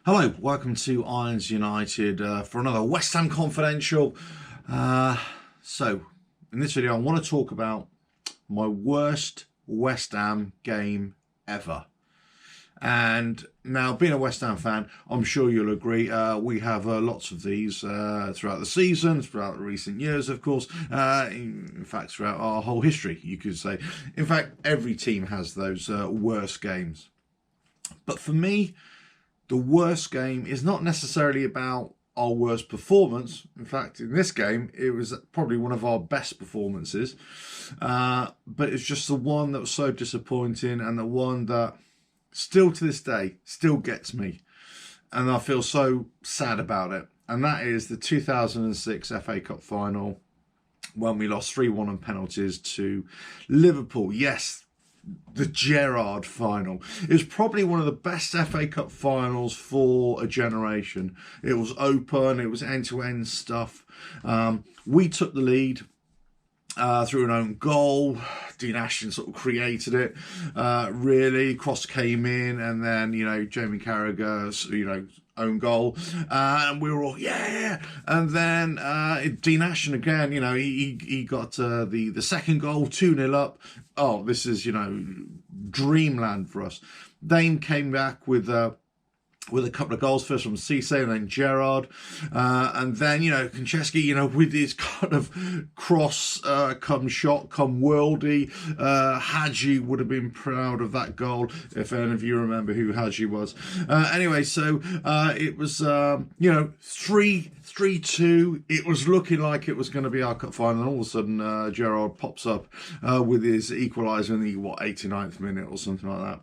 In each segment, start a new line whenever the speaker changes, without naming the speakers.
Hello, welcome to Irons United for another West Ham Confidential. So, in this video, I want to talk about my worst West Ham game ever. And now, being a West Ham fan, I'm sure you'll agree, we have lots of these throughout the season, throughout the recent years, of course. In fact, throughout our whole history, you could say. In fact, every team has those worst games. But for me, the worst game is not necessarily about our worst performance. In fact, in this game, it was probably one of our best performances. But it's just the one that was so disappointing, and the one that still to this day still gets me. And I feel so sad about it. And that is the 2006 FA Cup final, when we lost 3-1 on penalties to Liverpool. Yes, the Gerrard final. It was probably one of the best FA Cup finals for a generation. It was open, it was end-to-end stuff. We took the lead through an own goal. Dean Ashton sort of created it, really. Cross came in, and then, Jamie Carragher's, own goal, and we were all yeah. And then Dean Ashton again, he got the second goal, 2-0 up. Oh, this is dreamland for us. Dane came back with a couple of goals, first from Cisse and then Gerrard, and then Konchesky, with his kind of cross come shot, come worldy. Hadji would have been proud of that goal if any of you remember who Hadji was. Anyway, so it was 3-2. It was looking like it was going to be our cup final, and all of a sudden Gerrard pops up with his equaliser in the 89th minute or something like that.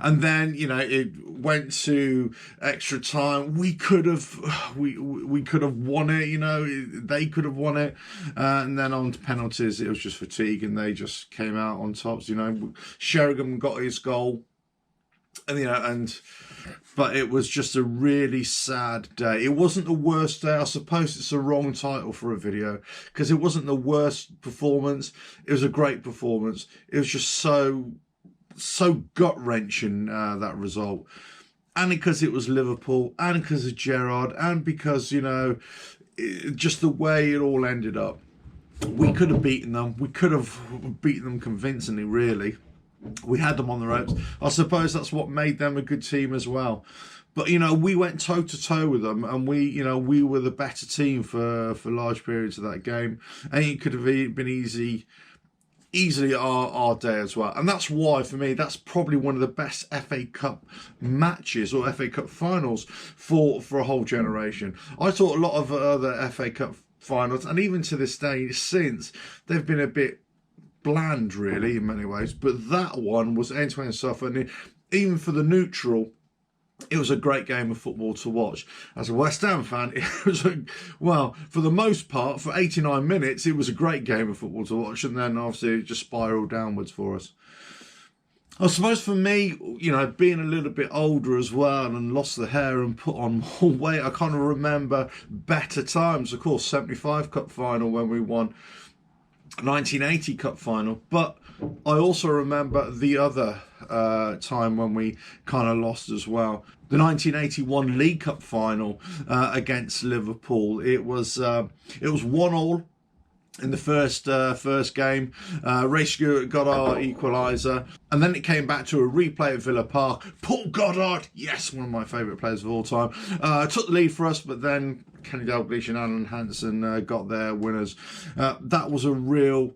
And then it went to extra time. We could have won it. They could have won it, and then on to penalties. It was just fatigue, and they just came out on top. Sheringham got his goal, and but it was just a really sad day. It wasn't the worst day. I suppose it's the wrong title for a video, because it wasn't the worst performance. It was a great performance. It was just so gut-wrenching, that result, and because it was Liverpool, and because of Gerrard, and because just the way it all ended up. We could have beaten them. We could have beaten them convincingly, really. We had them on the ropes. I suppose that's what made them a good team as well. But we went toe to toe with them, and we were the better team for large periods of that game, and it could have been easily our day as well. And that's why, for me, that's probably one of the best FA Cup matches or FA Cup finals for a whole generation. I thought a lot of other FA Cup finals, and even to this day since, they've been a bit bland, really, in many ways. But that one was end-to-end stuff, and even for the neutral, it was a great game of football to watch. As a West Ham fan, it was, for the most part, for 89 minutes, it was a great game of football to watch. And then, obviously, it just spiralled downwards for us. I suppose for me, being a little bit older as well and lost the hair and put on more weight, I kind of remember better times. Of course, 75 Cup final when we won, 1980 Cup final. But I also remember the other time when we kind of lost as well. The 1981 League Cup final against Liverpool. It was 1-1 in the first game. Ray Stewart got our equaliser, and then it came back to a replay at Villa Park. Paul Goddard, yes, one of my favourite players of all time, took the lead for us, but then Kenny Dalglish and Alan Hansen got their winners. That was a real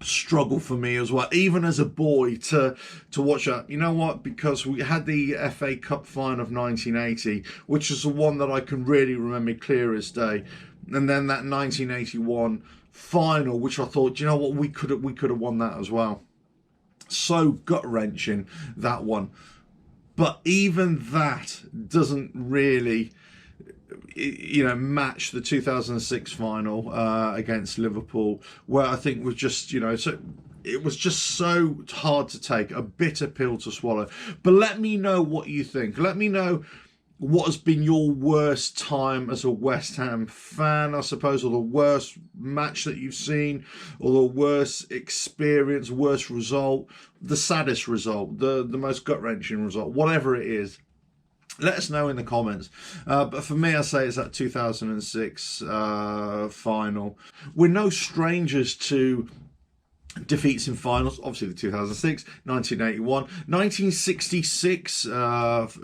struggle for me as well, even as a boy, to watch that. You know what? Because we had the FA Cup final of 1980, which is the one that I can really remember clear as day, and then that 1981 final, which I thought, you know what, we could have won that as well. So gut-wrenching, that one. But even that doesn't really match the 2006 final against Liverpool, where I think was just, so it was just so hard to take, a bitter pill to swallow. But let me know what you think. Let me know what has been your worst time as a West Ham fan, I suppose, or the worst match that you've seen, or the worst experience, worst result, the saddest result, the most gut-wrenching result, whatever it is. Let us know in the comments. But for me, I say it's that 2006 final. We're no strangers to defeats in finals. Obviously the 2006, 1981, 1966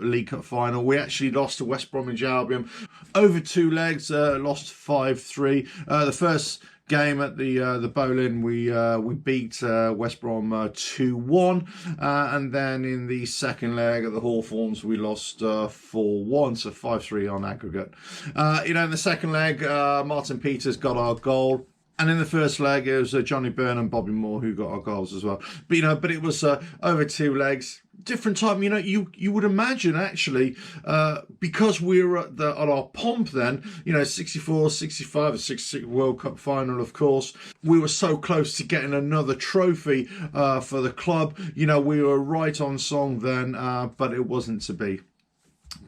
League Cup final. We actually lost to West Bromwich Albion over 2 legs, lost 5-3. The first game at the Boleyn, we beat West Brom 2-1, and then in the second leg at the Hawthorns we lost 4-1, so 5-3 on aggregate. In the second leg, Martin Peters got our goal. And in the first leg, it was Johnny Byrne and Bobby Moore who got our goals as well. But it was over 2 legs, different time. You would imagine actually, because we were at our pomp then. 64, 65, the 66 World Cup final, of course. We were so close to getting another trophy for the club. We were right on song then, but it wasn't to be.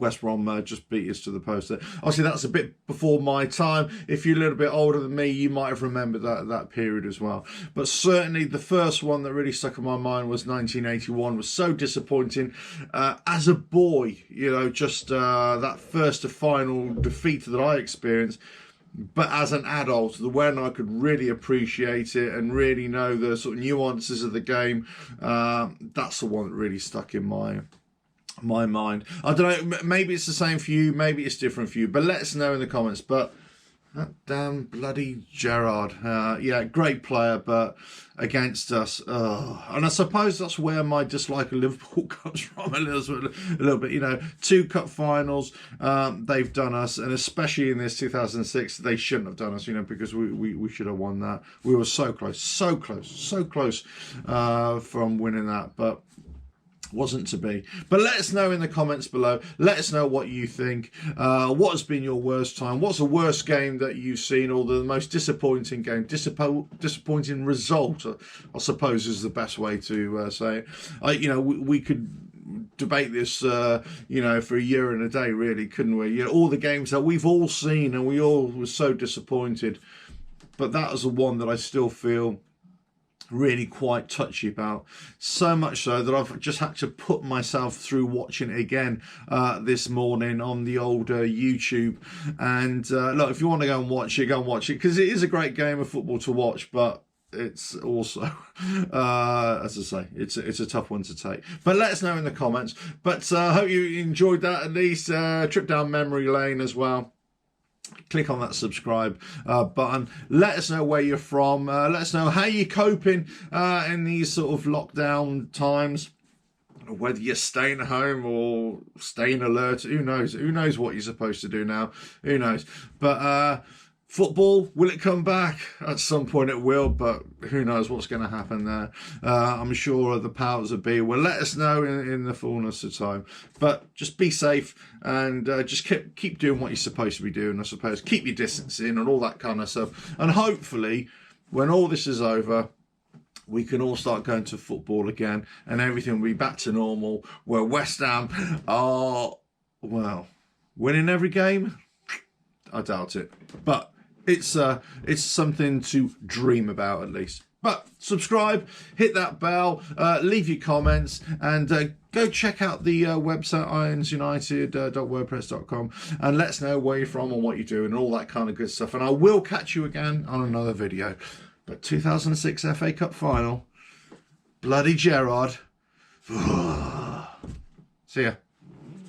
West Brom just beat us to the post there. Obviously, that's a bit before my time. If you're a little bit older than me, you might have remembered that period as well. But certainly the first one that really stuck in my mind was 1981. Was so disappointing. As a boy, just that first to final defeat that I experienced. But as an adult, when I could really appreciate it and really know the sort of nuances of the game, that's the one that really stuck in my mind. I don't know, maybe it's the same for you, maybe it's different for you, but let us know in the comments. But that damn bloody Gerrard, yeah, great player, but against us, and I suppose that's where my dislike of Liverpool comes from a little bit. 2 cup finals, they've done us, and especially in this 2006, they shouldn't have done us, because we should have won that. We were so close from winning that, but wasn't to be. But let us know in the comments below. Let us know what you think. What has been your worst time? What's the worst game that you've seen, or the most disappointing game? Disappointing result, I suppose, is the best way to say it. We could debate this, for a year and a day, really, couldn't we? All the games that we've all seen, and we all were so disappointed. But that was the one that I still feel really quite touchy about, so much so that I've just had to put myself through watching it again this morning on the old YouTube. And look, if you want to go and watch it, because it is a great game of football to watch, but it's also as I say, it's a tough one to take. But let us know in the comments. But I hope you enjoyed that, at least. Trip down memory lane as well. Click on that subscribe button. Let us know where you're from. Let us know how you're coping in these sort of lockdown times. Whether you're staying home or staying alert, who knows? Who knows what you're supposed to do now? Who knows? But football, will it come back? At some point it will, but who knows what's going to happen there. I'm sure the powers that be will let us know in the fullness of time. But just be safe and just keep doing what you're supposed to be doing, I suppose. Keep your distance in and all that kind of stuff. And hopefully, when all this is over, we can all start going to football again and everything will be back to normal, where West Ham are, well, winning every game? I doubt it. But it's something to dream about, at least. But subscribe, hit that bell, leave your comments, and go check out the website ironsunited.wordpress.com, and let us know where you're from and what you're doing and all that kind of good stuff. And I will catch you again on another video. But 2006 FA Cup final, bloody Gerrard. See ya.